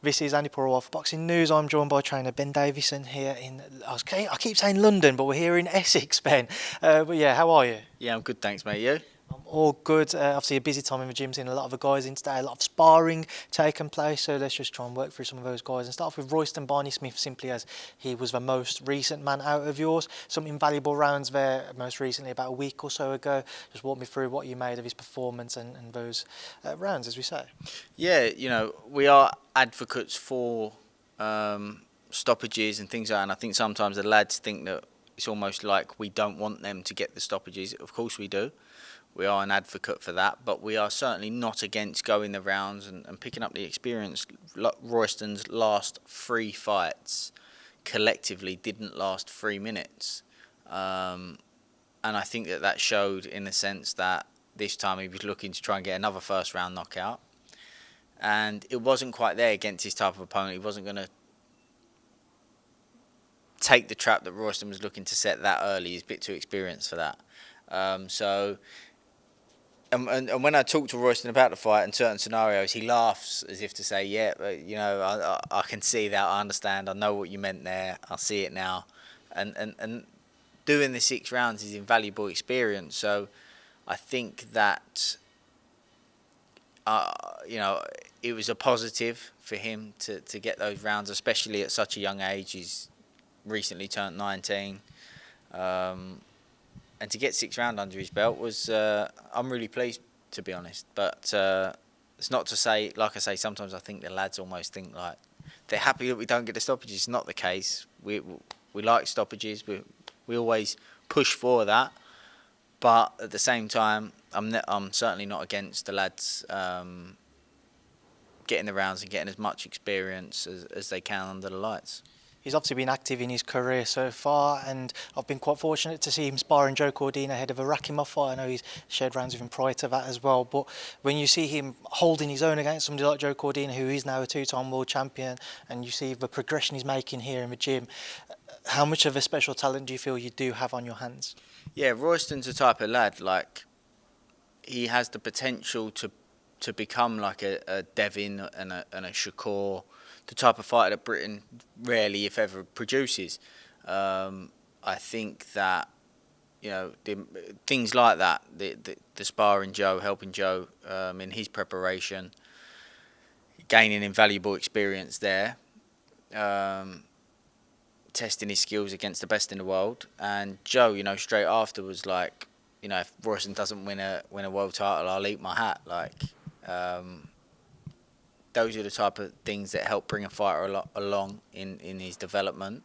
This is Andi Purewal for Boxing News. I'm joined by trainer Ben Davison here in, I keep saying London, but we're here in Essex, Ben. But yeah, how are you? Yeah, I'm good, thanks, mate. You? I'm all good. Obviously a busy time in the gym, seeing a lot of the guys in today, a lot of sparring taking place, so let's just try and work through some of those guys and start off with Royston Barney Smith, simply as he was the most recent man out of yours. Some invaluable rounds there most recently, about a week or so ago. Just walk me through what you made of his performance and those rounds, as we say. Yeah, we are advocates for stoppages and things like that, and I think sometimes the lads think that it's almost like we don't want them to get the stoppages. Of course we do. We are an advocate for that, but we are certainly not against going the rounds and picking up the experience. Royston's last 3 fights collectively didn't last 3 minutes. And I think that showed in the sense that this time he was looking to try and get another first round knockout. And it wasn't quite there against his type of opponent. He wasn't going to take the trap that Royston was looking to set that early. He's a bit too experienced for that. And when I talk to Royston about the fight in certain scenarios, he laughs as if to say, yeah, I can see that, I understand, I know what you meant there, I see it now. And doing the 6 rounds is invaluable experience. So I think that, it was a positive for him to get those rounds, especially at such a young age. He's recently turned 19. And to get 6 rounds under his belt was, I'm really pleased, to be honest. But it's not to say, like I say, sometimes I think the lads almost think like they're happy that we don't get the stoppages. It's not the case. We like stoppages. We always push for that. But at the same time, I'm certainly not against the lads getting the rounds and getting as much experience as they can under the lights. He's obviously been active in his career so far, and I've been quite fortunate to see him sparring Joe Cordina ahead of a Rakimov fight. I know he's shared rounds with him prior to that as well, but when you see him holding his own against somebody like Joe Cordina, who is now a 2-time world champion, and you see the progression he's making here in the gym, how much of a special talent do you feel you do have on your hands? Yeah, Royston's the type of lad, like, he has the potential to become like a Devin and a Shakur, the type of fighter that Britain rarely, if ever, produces. I think that, things like that, the sparring Joe, helping Joe in his preparation, gaining invaluable experience there, testing his skills against the best in the world. And Joe, straight after was like, if Royston doesn't win a world title, I'll eat my hat. Like, those are the type of things that help bring a fighter along in his development.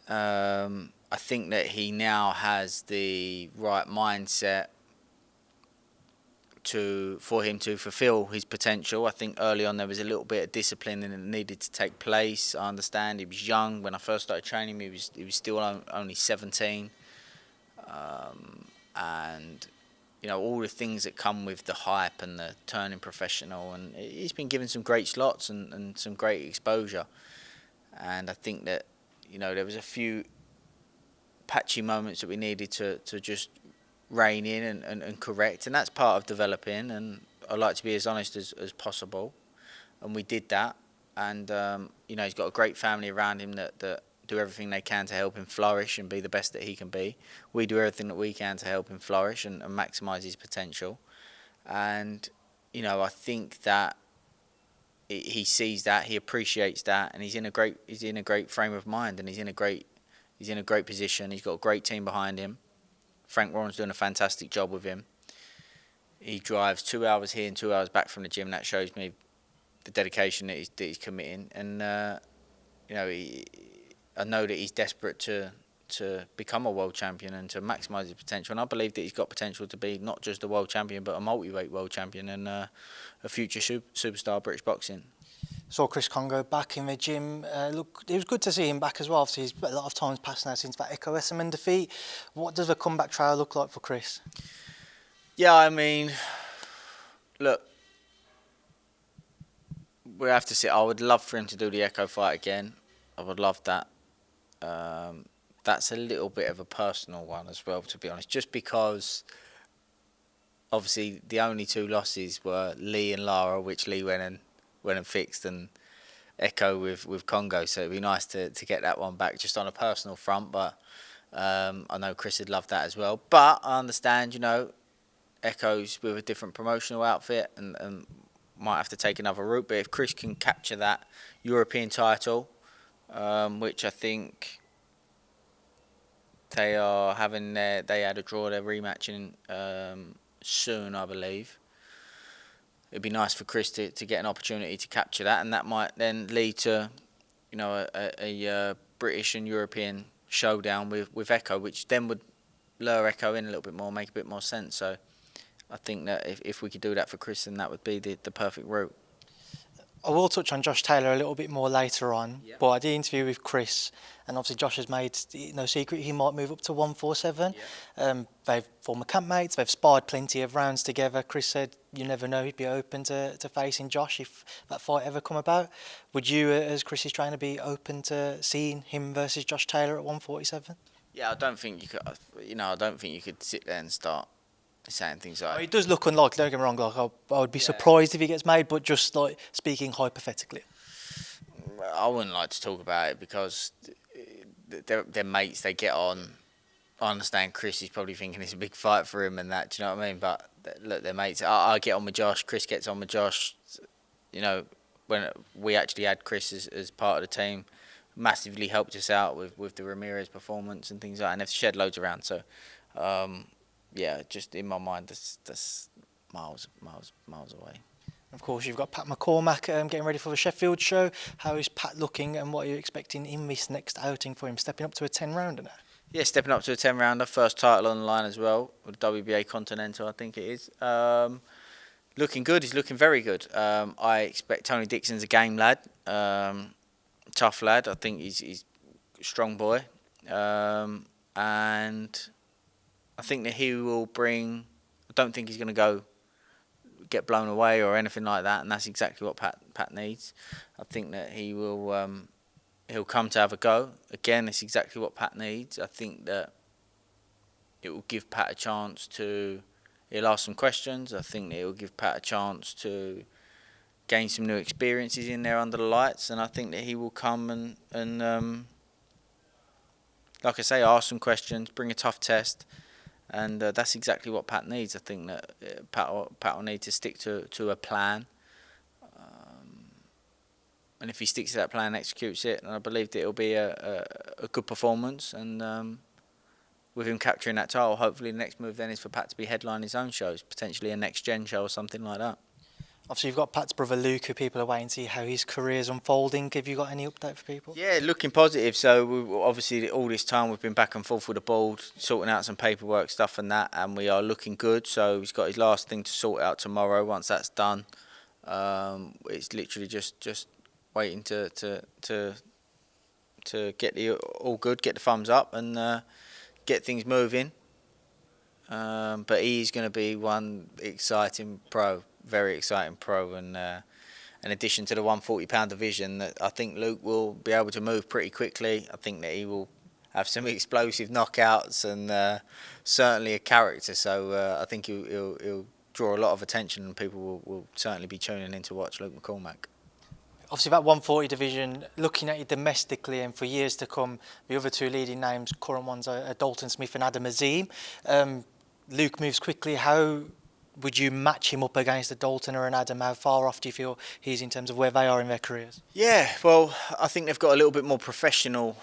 I think that he now has the right mindset for him to fulfil his potential. I think early on there was a little bit of discipline that needed to take place. I understand he was young. When I first started training him, he was still only 17. And all the things that come with the hype and the turning professional, and he's been given some great slots and some great exposure. And I think that there was a few patchy moments that we needed to just rein in and correct, and that's part of developing. And I like to be as honest as possible, and we did that. And he's got a great family around him that do everything they can to help him flourish and be the best that he can be. We do everything that we can to help him flourish and maximise his potential. And I think that he sees that, he appreciates that, and he's in a great frame of mind, and he's in a great position. He's got a great team behind him. Frank Warren's doing a fantastic job with him. He drives 2 hours here and 2 hours back from the gym. That shows me the dedication that he's committing. And I know that he's desperate to become a world champion and to maximise his potential. And I believe that he's got potential to be not just a world champion, but a multi-weight world champion and a future superstar British boxing. Saw Chris Kongo back in the gym. Look, it was good to see him back as well. Obviously, he's a lot of times passed now since that Echo Esserman defeat. What does the comeback trial look like for Chris? Yeah, I mean, look, we have to see. I would love for him to do the Echo fight again. I would love that. That's a little bit of a personal one as well, to be honest, just because obviously the only 2 losses were Leigh and Lara, which Leigh went and went and fixed, and Echo with Kongo. So it'd be nice to get that one back just on a personal front. But I know Chris would love that as well. But I understand, Echo's with a different promotional outfit and might have to take another route. But if Chris can capture that European title, which I think they are having they had a draw their rematch in soon, I believe. It'd be nice for Chris to get an opportunity to capture that, and that might then lead to, a British and European showdown with Echo, which then would lure Echo in a little bit more, make a bit more sense. So I think that if we could do that for Chris, then that would be the perfect route. I will touch on Josh Taylor a little bit more later on, but I did interview with Chris, and obviously Josh has made no secret he might move up to 147. They've former campmates, they've sparred plenty of rounds together. Chris said you never know, he'd be open to facing Josh if that fight ever come about. Would you, as Chris's trainer, be open to seeing him versus Josh Taylor at 147? Yeah, I don't think you could. I don't think you could sit there and start saying things like. It does look unlikely. Don't get me wrong. Like I would be surprised if he gets made, but just like speaking hypothetically. I wouldn't like to talk about it because they're mates. They get on. I understand Chris is probably thinking it's a big fight for him and that. Do you know what I mean? But look, they're mates. I get on with Josh. Chris gets on with Josh. When we actually had Chris as part of the team, massively helped us out with the Ramirez performance and things like that. And they've shed loads around. So. Just in my mind, that's miles away. Of course, you've got Pat McCormack getting ready for the Sheffield show. How is Pat looking, and what are you expecting in this next outing for him? Stepping up to a 10-rounder now? Yeah, stepping up to a 10-rounder. First title on the line as well, with WBA Continental, I think it is. Looking good. He's looking very good. I expect Tony Dixon's a game lad, tough lad. I think he's a strong boy, and I think that he will bring. I don't think he's going to get blown away or anything like that, and that's exactly what Pat needs. I think that he will. He'll come to have a go. Again, it's exactly what Pat needs. I think that it will give Pat a chance to. He'll ask some questions. I think that it will give Pat a chance to gain some new experiences in there under the lights, and I think that he will come and like I say, ask some questions, bring a tough test. And that's exactly what Pat needs. I think that Pat will need to stick to a plan. And if he sticks to that plan and executes it, then I believe that it'll be a good performance. And with him capturing that title, hopefully the next move then is for Pat to be headlining his own shows, potentially a next-gen show or something like that. Obviously, you've got Pat's brother Luke, who people are waiting to see how his career's unfolding. Have you got any update for people? Yeah, looking positive. So obviously all this time we've been back and forth with the board, sorting out some paperwork stuff and that, and we are looking good. So he's got his last thing to sort out tomorrow. Once that's done, it's literally just waiting to get the all good, get the thumbs up, and get things moving. But he's going to be one exciting pro. Very exciting pro, and in addition to the 140-pound division, that I think Luke will be able to move pretty quickly. I think that he will have some explosive knockouts and certainly a character. So I think he'll draw a lot of attention, and people will certainly be tuning in to watch Luke McCormack. Obviously, that 140 division, looking at it domestically and for years to come, the other two leading names, current ones, are Dalton Smith and Azim. Luke moves quickly. How would you match him up against a Dalton or an Adam? How far off do you feel he's in terms of where they are in their careers? Yeah, well, I think they've got a little bit more professional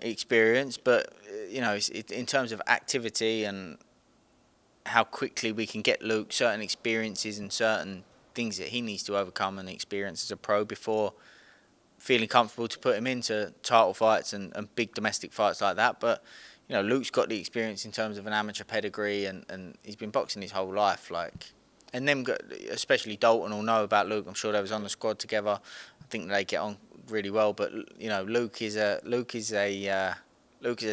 experience, but in terms of activity and how quickly we can get Luke certain experiences and certain things that he needs to overcome and experience as a pro before feeling comfortable to put him into title fights and big domestic fights like that. But Luke's got the experience in terms of an amateur pedigree, and he's been boxing his whole life. And them, especially Dalton, will know about Luke. I'm sure they was on the squad together. I think they get on really well. But Luke is a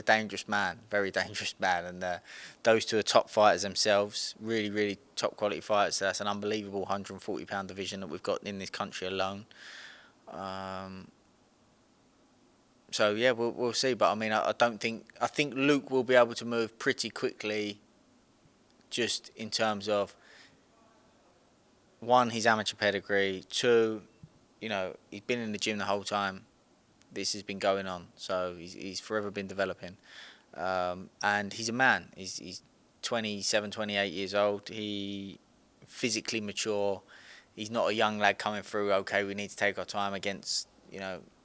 dangerous man, very dangerous man. And those two are top fighters themselves, really, really top quality fighters. So that's an unbelievable 140-pound division that we've got in this country alone. So yeah, we'll see. But I mean, I think Luke will be able to move pretty quickly, just in terms of one, his amateur pedigree. Two, he's been in the gym the whole time this has been going on, so he's forever been developing. And he's a man. He's 27, 28 years old. He physically mature. He's not a young lad coming through. Okay, we need to take our time against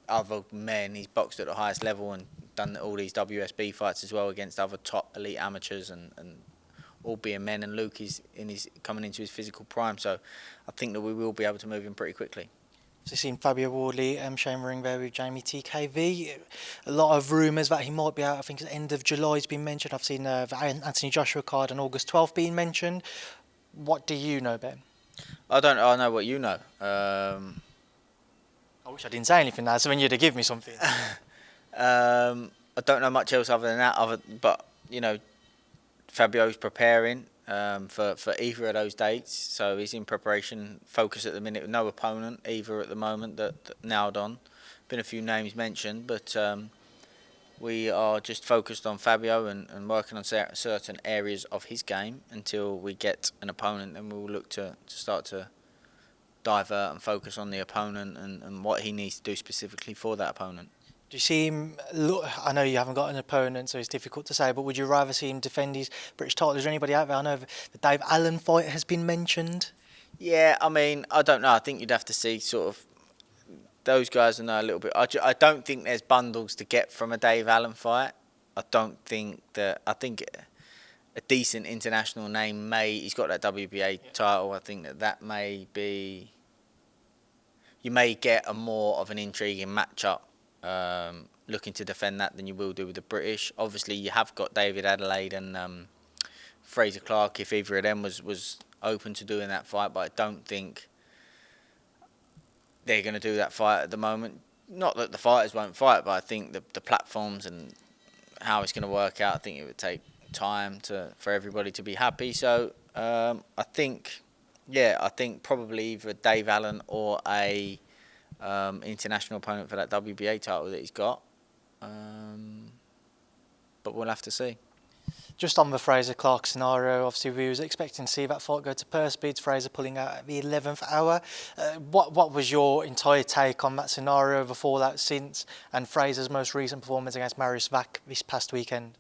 other men. He's boxed at the highest level and done all these WSB fights as well against other top elite amateurs and all being men. And Luke is coming into his physical prime. So I think that we will be able to move him pretty quickly. So you've seen Fabio Wardley sharing ring there with Jamie TKV. A lot of rumours that he might be out. I think it's the end of July has been mentioned. I've seen the Anthony Joshua card on August 12th being mentioned. What do you know, Ben? I know what you know. I wish I didn't say anything now, so when you'd have given me something. I don't know much else other than that. But Fabio's preparing for either of those dates, so he's in preparation. Focus at the minute with no opponent either at the moment that nailed on. Been a few names mentioned, but we are just focused on Fabio and working on certain areas of his game until we get an opponent, and we'll look to start to divert and focus on the opponent and what he needs to do specifically for that opponent. Do you see him look? I know you haven't got an opponent, so it's difficult to say, but would you rather see him defend his British title? Is there anybody out there? I know the Dave Allen fight has been mentioned. Yeah, I mean, I don't know. I think you'd have to see sort of those guys know a little bit. I don't think there's bundles to get from a Dave Allen fight. I think a decent international name he's got that WBA title. I think that may be, you may get a more of an intriguing matchup looking to defend that than you will do with the British. Obviously, you have got David Adelaide and Fraser Clarke, if either of them was open to doing that fight, but I don't think they're going to do that fight at the moment. Not that the fighters won't fight, but I think the platforms and how it's going to work out, I think it would take time for everybody to be happy. So I think probably either Dave Allen or a international opponent for that WBA title that he's got. But we'll have to see. Just on the Fraser Clarke scenario, obviously we was expecting to see that fight go to purse bids. Fraser pulling out at the 11th hour. What was your entire take on that scenario, the fallout since, and Fraser's most recent performance against Mariusz Vach this past weekend?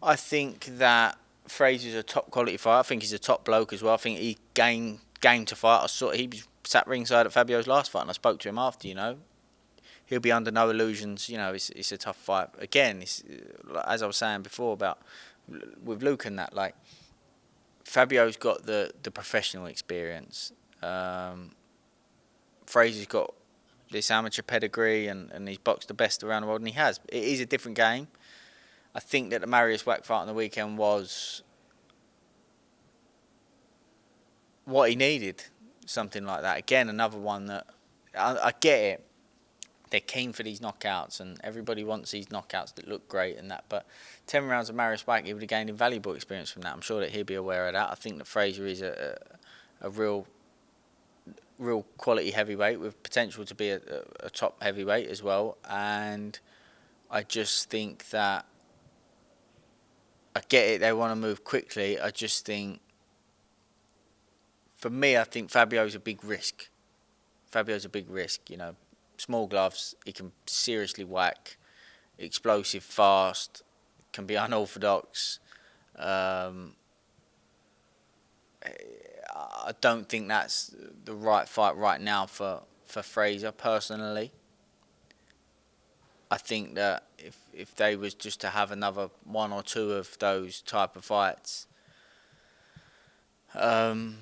I think that Fraser's a top quality fighter. I think he's a top bloke as well. I think he game to fight. He was sat ringside at Fabio's last fight, and I spoke to him after. He'll be under no illusions. It's a tough fight. Again, as I was saying before about with Luke and that, like, Fabio's got the professional experience. Fraser's got this amateur pedigree and he's boxed the best around the world, and he has. It is a different game. I think that the Mariusz Vach fight on the weekend was what he needed, something like that. Again, another one that I get it. They're keen for these knockouts, and everybody wants these knockouts that look great and that. But 10 rounds of Mariusz Vach, he would have gained invaluable experience from that. I'm sure that he'll be aware of that. I think that Fraser is a real quality heavyweight with potential to be a top heavyweight as well. And I just think that I get it. They want to move quickly. I just think, for me, I think Fabio's a big risk. Small gloves, he can seriously whack, explosive, fast, can be unorthodox. I don't think that's the right fight right now for Fraser, personally. I think that if they was just to have another one or two of those type of fights, then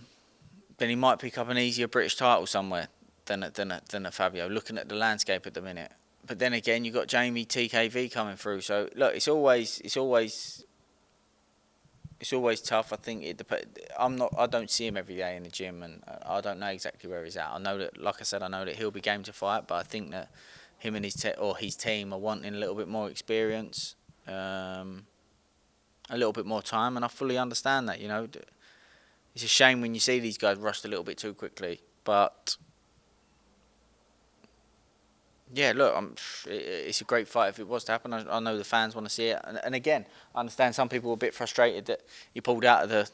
he might pick up an easier British title somewhere than a Fabio, looking at the landscape at the minute. But then again, you've got Jamie TKV coming through. So look, it's always tough. I think I don't see him every day in the gym, and I don't know exactly where he's at. I know that, like I said, he'll be game to fight, but I think that him and his team are wanting a little bit more experience, a little bit more time, and I fully understand that. It's a shame when you see these guys rushed a little bit too quickly, but yeah, look, it's a great fight if it was to happen. I know the fans want to see it, and again, I understand some people were a bit frustrated that he pulled out of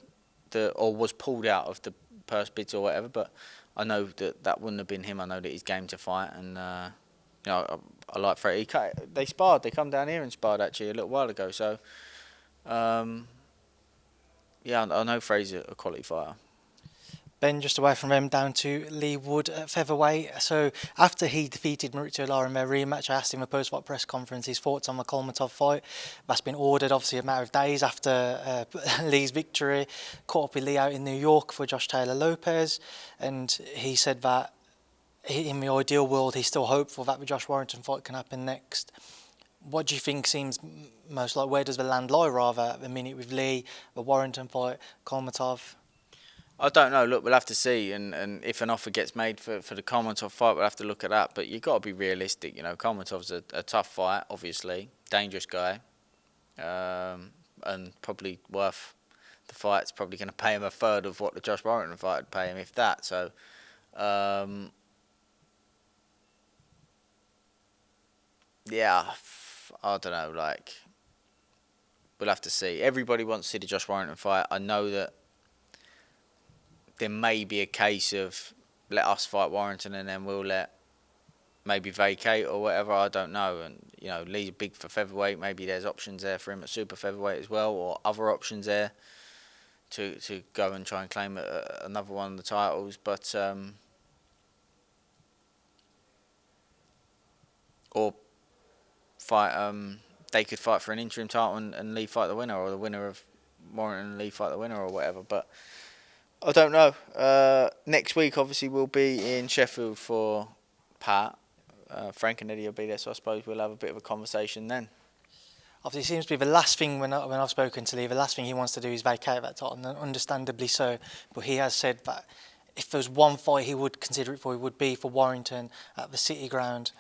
or was pulled out of the purse bids or whatever. But I know that wouldn't have been him. I know that he's game to fight, and I like Freddie. They sparred. They come down here and sparred actually a little while ago. So yeah, I know Fraser's a quality fighter. Ben, just away from him, down to Leigh Wood at featherweight. So after he defeated Maurizio Lara in their rematch, I asked him in a post-fight press conference his thoughts on the Wardley-Clarke fight. That's been ordered, obviously, a matter of days after Leigh's victory. Caught up with Leigh out in New York for Josh Taylor Lopez, and he said that in the ideal world, he's still hopeful that the Josh Warrington fight can happen next. What do you think seems most like? Where does the land lie, rather, at the minute with Leigh, the Warrington fight, Wardley-Clarke? I don't know. Look, we'll have to see, and if an offer gets made for the Wardley-Clarke fight, we'll have to look at that. But you've got to be realistic. You know, Wardley-Clarke's a tough fight, obviously, dangerous guy, and probably worth the fight. It's probably going to pay him a third of what the Josh Warrington fight would pay him, if that. So, yeah, I don't know. Like, we'll have to see. Everybody wants to see the Josh Warrington fight. I know that there may be a case of let us fight Warrington and then we'll let maybe vacate or whatever. I don't know. And you know, Leigh's big for featherweight. Maybe there's options there for him at super featherweight as well, or other options there to go and try and claim another one of the titles. But or fight. They could fight for an interim title and Leigh fight the winner, or the winner of Warrington and Leigh fight the winner, or whatever. But I don't know. Next week, obviously, we'll be in Sheffield for Pat. Frank and Eddie will be there, so I suppose we'll have a bit of a conversation then. Obviously, it seems to be the last thing, when I've spoken to Leigh, the last thing he wants to do is vacate that title, and understandably so. But he has said that if there was one fight he would consider it for, it would be for Warrington at the City Ground.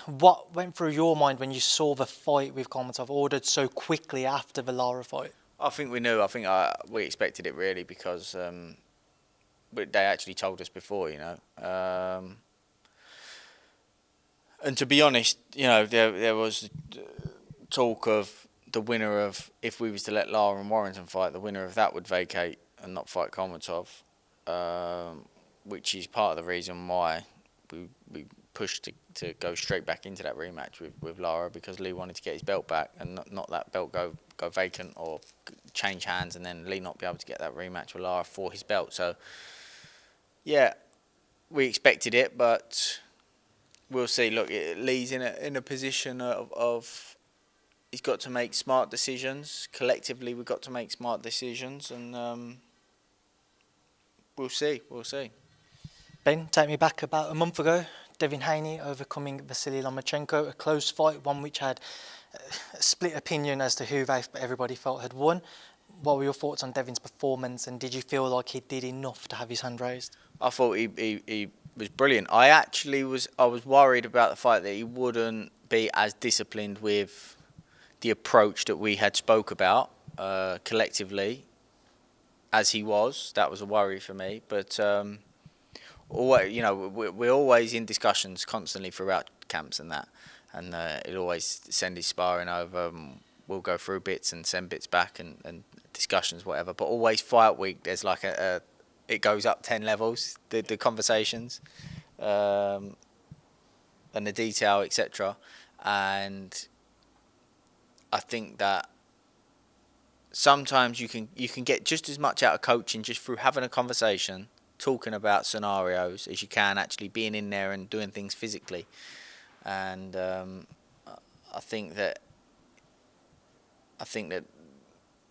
What went through your mind when you saw the fight with Wardley-Clarke ordered so quickly after the Lara fight? I think we knew. I think we expected it really, because they actually told us before, you know. And to be honest, you know, there was talk of the winner of, if we was to let Lara and Warrington fight, the winner of that would vacate and not fight Wardley-Clarke, which is part of the reason why we pushed to go straight back into that rematch with Lara, because Leigh wanted to get his belt back and not that belt go vacant or change hands and then Leigh not be able to get that rematch with Lara for his belt. So, yeah, we expected it, but we'll see. Look, Leigh's in a position of he's got to make smart decisions. Collectively, we've got to make smart decisions, and we'll see. Ben, take me back about a month ago. Devin Haney overcoming Vasily Lomachenko, a close fight, one which had a split opinion as to who everybody felt had won. What were your thoughts on Devin's performance, and did you feel like he did enough to have his hand raised? I thought he was brilliant. I was worried about the fight that he wouldn't be as disciplined with the approach that we had spoke about collectively as he was. That was a worry for me, but you know, we're always in discussions constantly throughout camps and that, and he'll always send his sparring over, and we'll go through bits and send bits back and discussions, whatever. But always fight week, there's like it goes up 10 levels, the conversations, and the detail, etc. And I think that sometimes you can get just as much out of coaching just through having a conversation, talking about scenarios, as you can actually being in there and doing things physically. And I think that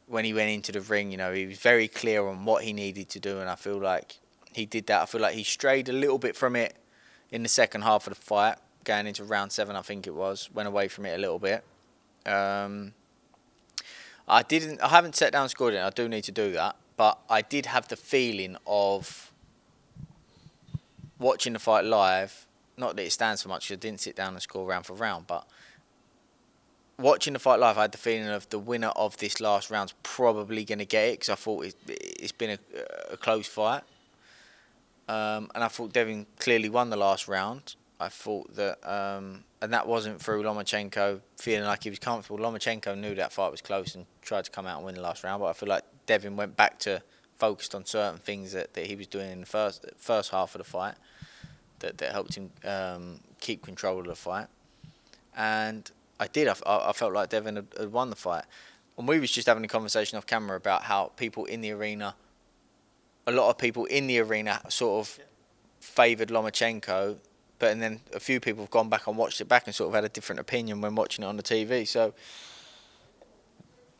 when he went into the ring, you know, he was very clear on what he needed to do, and I feel like he did that. I feel like he strayed a little bit from it in the second half of the fight, going into round 7, I think it was. Went away from it a little bit. I haven't sat down and scored it. I do need to do that, but I did have the feeling of watching the fight live. Not that it stands for much, because I didn't sit down and score round for round, but watching the fight live, I had the feeling of the winner of this last round's probably going to get it, because I thought it's been a close fight. And I thought Devin clearly won the last round. I thought that, and that wasn't through Lomachenko feeling like he was comfortable. Lomachenko knew that fight was close and tried to come out and win the last round, but I feel like Devin went back to focused on certain things that he was doing in the first half of the fight that helped him keep control of the fight. And I felt like Devin had won the fight. And we was just having a conversation off camera about how a lot of people in the arena sort of favoured Lomachenko, and then a few people have gone back and watched it back and sort of had a different opinion when watching it on the TV. So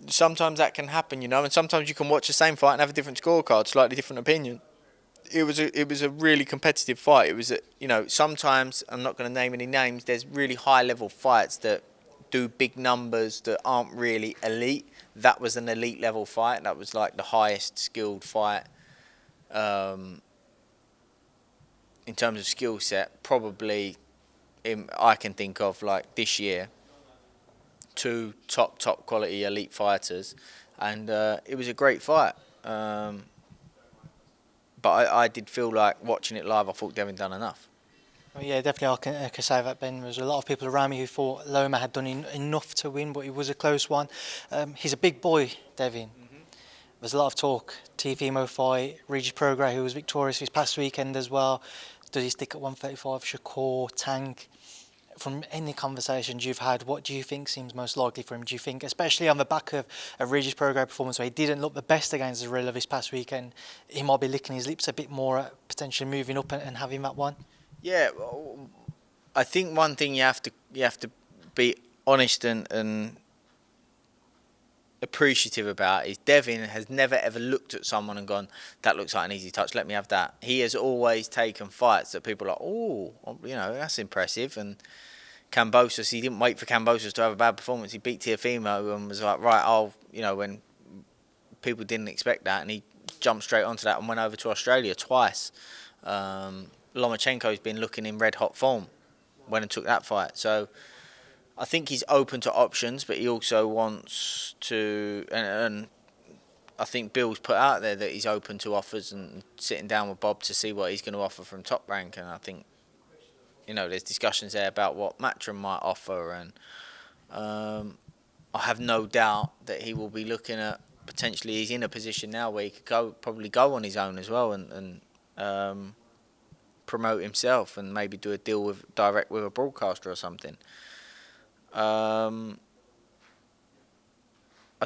sometimes that can happen, and sometimes you can watch the same fight and have a different scorecard, slightly different opinion. It was a really competitive fight. It was sometimes, I'm not going to name any names, there's really high level fights that do big numbers that aren't really elite. That was an elite level fight. That was like the highest skilled fight in terms of skill set, probably I can think of, like, this year. Two top quality elite fighters, and it was a great fight. But I did feel like watching it live, I thought Devin done enough. Well, yeah, definitely I can say that, Ben. There was a lot of people around me who thought Loma had done enough to win, but it was a close one. He's a big boy, Devin. There's a lot of talk. Teofimo fight, Regis Prograis, who was victorious this past weekend as well. Does he stick at 135? Shakur, Tank? From any conversations you've had, what do you think seems most likely for him? Do you think, especially on the back of a Regis Prograis performance where he didn't look the best against Zorrilla this past weekend, he might be licking his lips a bit more at potentially moving up and having that one? Yeah, I think one thing you have to be honest and appreciative about is Devin has never ever looked at someone and gone, that looks like an easy touch, let me have that. He has always taken fights that people are like, oh, that's impressive. And Kambosos, he didn't wait for Kambosos to have a bad performance. He beat Teofimo and was like, right, when people didn't expect that, and he jumped straight onto that and went over to Australia twice. Lomachenko's been looking in red hot form when he took that fight. So I think he's open to options, but he also wants to, and I think Bill's put out there that he's open to offers and sitting down with Bob to see what he's going to offer from Top Rank. And I think, there's discussions there about what Matchroom might offer, and I have no doubt that he will be looking at, potentially he's in a position now where he could probably go on his own as well and promote himself and maybe do a deal direct with a broadcaster or something. I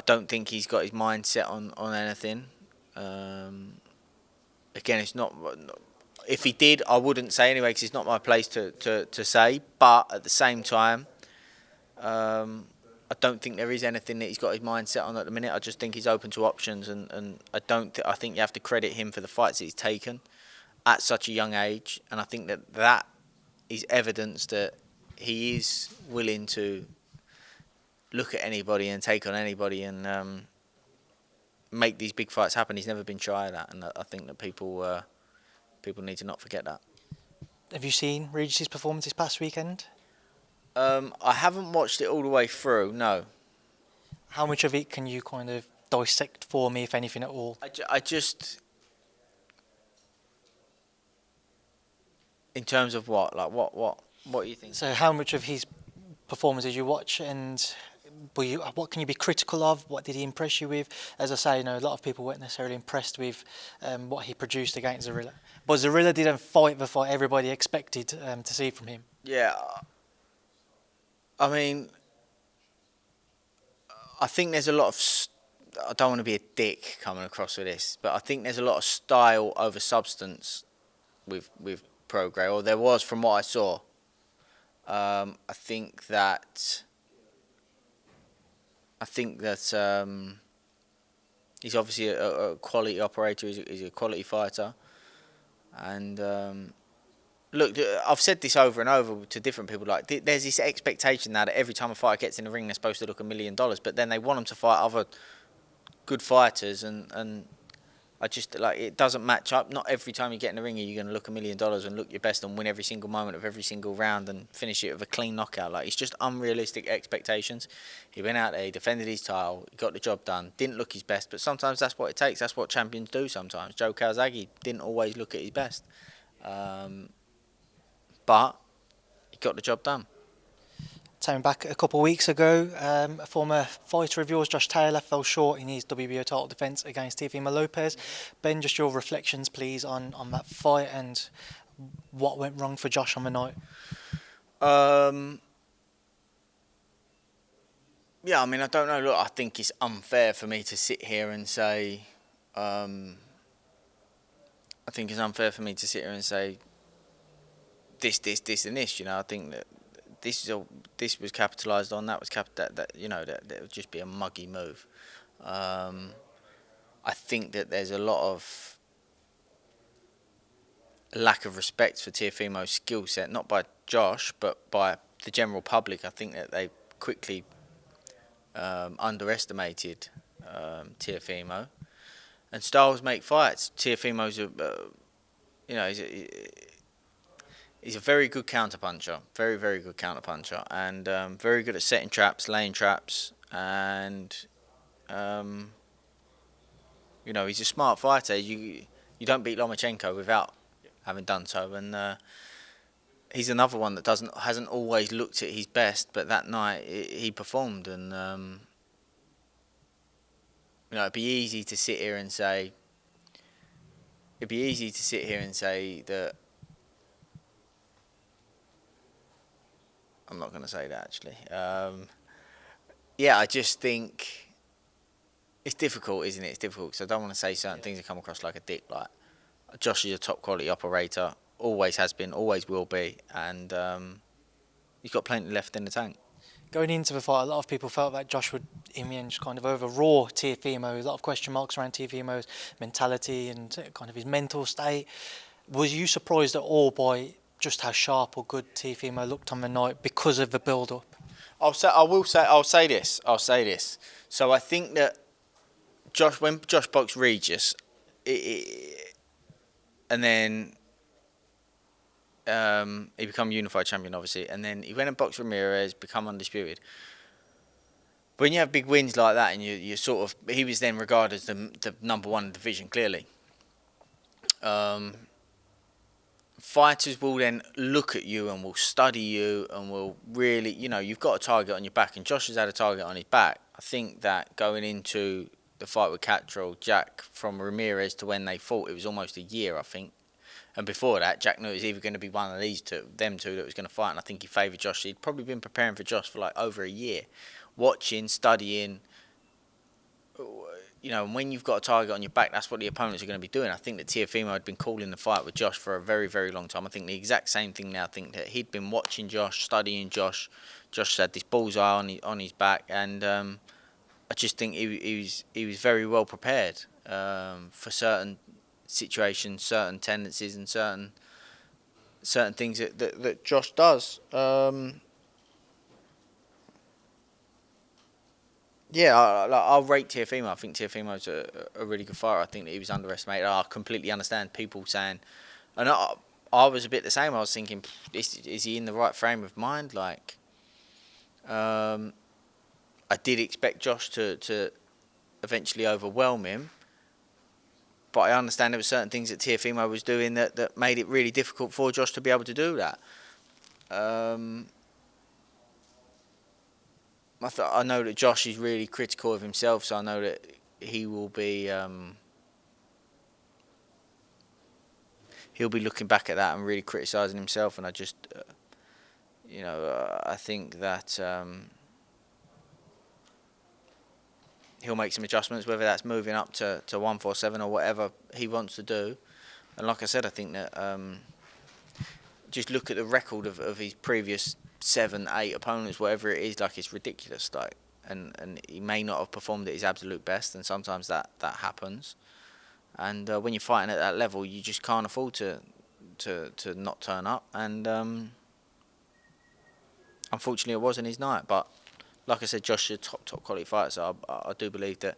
don't think he's got his mind set on anything. Again, it's not. If he did, I wouldn't say anyway, because it's not my place to say. But at the same time, I don't think there is anything that he's got his mind set on at the minute. I just think he's open to options, and I think you have to credit him for the fights that he's taken at such a young age, and I think that is evidence that he is willing to look at anybody and take on anybody and make these big fights happen. He's never been shy of that, and I think that people need to not forget that. Have you seen Regis' performance this past weekend? I haven't watched it all the way through, no. How much of it can you kind of dissect for me, if anything at all? I just... In terms of what? Like, what do you think? So how much of his performance did you watch, and what can you be critical of? What did he impress you with? As I say, a lot of people weren't necessarily impressed with what he produced against Zorrilla. But Zorrilla didn't fight the fight everybody expected to see from him. Yeah. I mean, I think there's a lot of... I don't want to be a dick coming across with this, but I think there's a lot of style over substance with Prograis, or there was from what I saw. I think that he's obviously a quality operator. He's a quality fighter, and look, I've said this over and over to different people. Like, there's this expectation now that every time a fighter gets in the ring, they're supposed to look $1 million, but then they want them to fight other good fighters, and I just, like, it doesn't match up. Not every time you get in the ring you're going to look $1 million and look your best and win every single moment of every single round and finish it with a clean knockout. Like, it's just unrealistic expectations. He went out there, he defended his title, he got the job done, didn't look his best, but sometimes that's what it takes. That's what champions do sometimes. Joe Calzaghe didn't always look at his best. But he got the job done. Coming back a couple of weeks ago, a former fighter of yours, Josh Taylor, fell short in his WBO title defence against Teofimo Lopez. Ben, just your reflections, please, on that fight and what went wrong for Josh on the night. Yeah, I mean, I don't know. Look, I think it's unfair for me to sit here and say. I think it's unfair for me to sit here and say this, and this. You know, I think that this was capitalised on. That was that would just be a muggy move. I think that there's a lot of lack of respect for Teofimo's skill set, not by Josh, but by the general public. I think that they quickly underestimated Teofimo. And styles make fights. Teofimo's he's a very good counterpuncher, very, very good counterpuncher, and very good at setting traps, laying traps, and he's a smart fighter. You don't beat Lomachenko without having done so, and he's another one that hasn't always looked at his best, but that night he performed, and it'd be easy to sit here and say that. I'm not going to say that actually. I just think it's difficult, isn't it? It's difficult because I don't want to say certain things that come across like a dick. Like, Josh is a top quality operator, always has been, always will be, and he's got plenty left in the tank. Going into the fight, a lot of people felt that Josh would, in the end, just kind of overraw Teofimo. A lot of question marks around Teofimo's mentality and kind of his mental state. Was you surprised at all by just how sharp or good Teofimo looked on the night because of the build-up? I'll say this. So I think that when Josh boxed Regis, and then he became unified champion, obviously, and then he went and boxed Ramirez, become undisputed. When you have big wins like that, and you sort of, he was then regarded as the number one in the division, clearly. Fighters will then look at you and will study you and will really, you've got a target on your back, and Josh has had a target on his back. I think that going into the fight with Cattrall, Jack, from Ramirez to when they fought, it was almost a year, I think. And before that, Jack knew it was either going to be one of them two that was going to fight, and I think he favoured Josh. He'd probably been preparing for Josh for like over a year, watching, studying. And when you've got a target on your back, that's what the opponents are going to be doing. I think that Teofimo had been calling the fight with Josh for a very, very long time. I think the exact same thing now. I think that he'd been watching Josh, studying Josh. Josh had this bullseye on his back, and I just think he was very well prepared for certain situations, certain tendencies, and certain things that Josh does. I'll rate Teofimo. I think Teofimo's a really good fighter. I think that he was underestimated. I completely understand people saying, and I was a bit the same. I was thinking, is he in the right frame of mind? Like, I did expect Josh to eventually overwhelm him, but I understand there were certain things that Teofimo was doing that made it really difficult for Josh to be able to do that. I know that Josh is really critical of himself, so I know that he will be he'll be looking back at that and really criticising himself. And I just, I think that he'll make some adjustments, whether that's moving up to 147 or whatever he wants to do. And like I said, I think that just look at the record of his previous 7, 8 opponents, whatever it is, like, it's ridiculous, like, and he may not have performed at his absolute best, and sometimes that happens, and when you're fighting at that level, you just can't afford to not turn up, and unfortunately it wasn't his night. But like I said, Josh is a top quality fighter, so I do believe that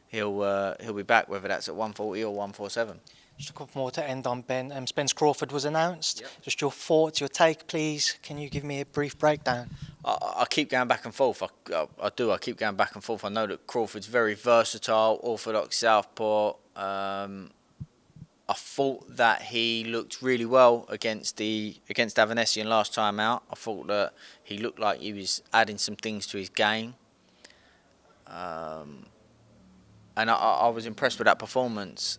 he'll be back, whether that's at 140 or 147. Just a couple more to end on, Ben. Spence Crawford was announced. Yep. Just your thoughts, your take, please. Can you give me a brief breakdown? I keep going back and forth. I do. I keep going back and forth. I know that Crawford's very versatile, orthodox southpaw. I thought that he looked really well against Davison last time out. I thought that he looked like he was adding some things to his game. And I was impressed with that performance.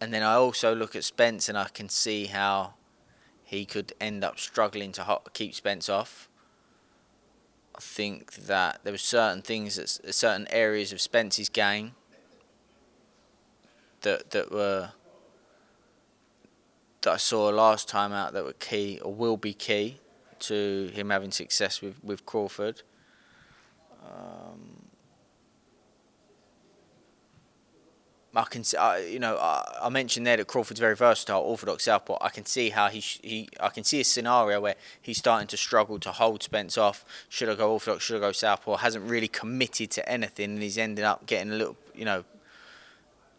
And then I also look at Spence and I can see how he could end up struggling to keep Spence off. I think that there were certain things, certain areas of Spence's game that I saw last time out that were key or will be key to him having success with Crawford. I can see, I mentioned there that Crawford's very versatile, orthodox southpaw. I can see how I can see a scenario where he's starting to struggle to hold Spence off. Should I go orthodox? Should I go southpaw? Hasn't really committed to anything, and he's ended up getting a little,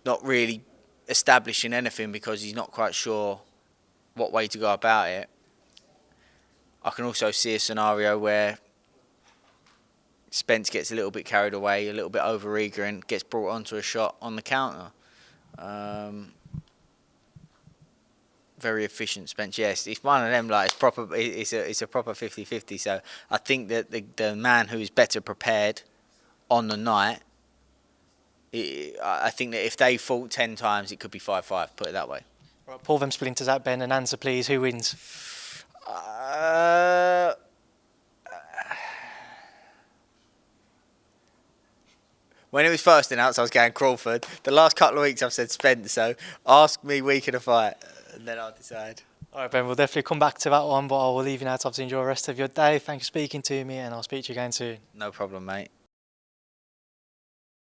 not really establishing anything because he's not quite sure what way to go about it. I can also see a scenario where Spence gets a little bit carried away, a little bit over-eager and gets brought onto a shot on the counter. Very efficient Spence. Yes, it's one of them, like, it's proper. It's a proper 50-50. So I think that the man who is better prepared on the night, I think that if they fought 10 times, it could be 5-5, put it that way. Right, pull them splinters out, Ben, and answer, please. Who wins? When it was first announced, I was going Crawford. The last couple of weeks, I've said Spence. So ask me week of the fight, and then I'll decide. All right, Ben, we'll definitely come back to that one, but I will leave you now to obviously enjoy the rest of your day. Thanks for speaking to me, and I'll speak to you again soon. No problem, mate.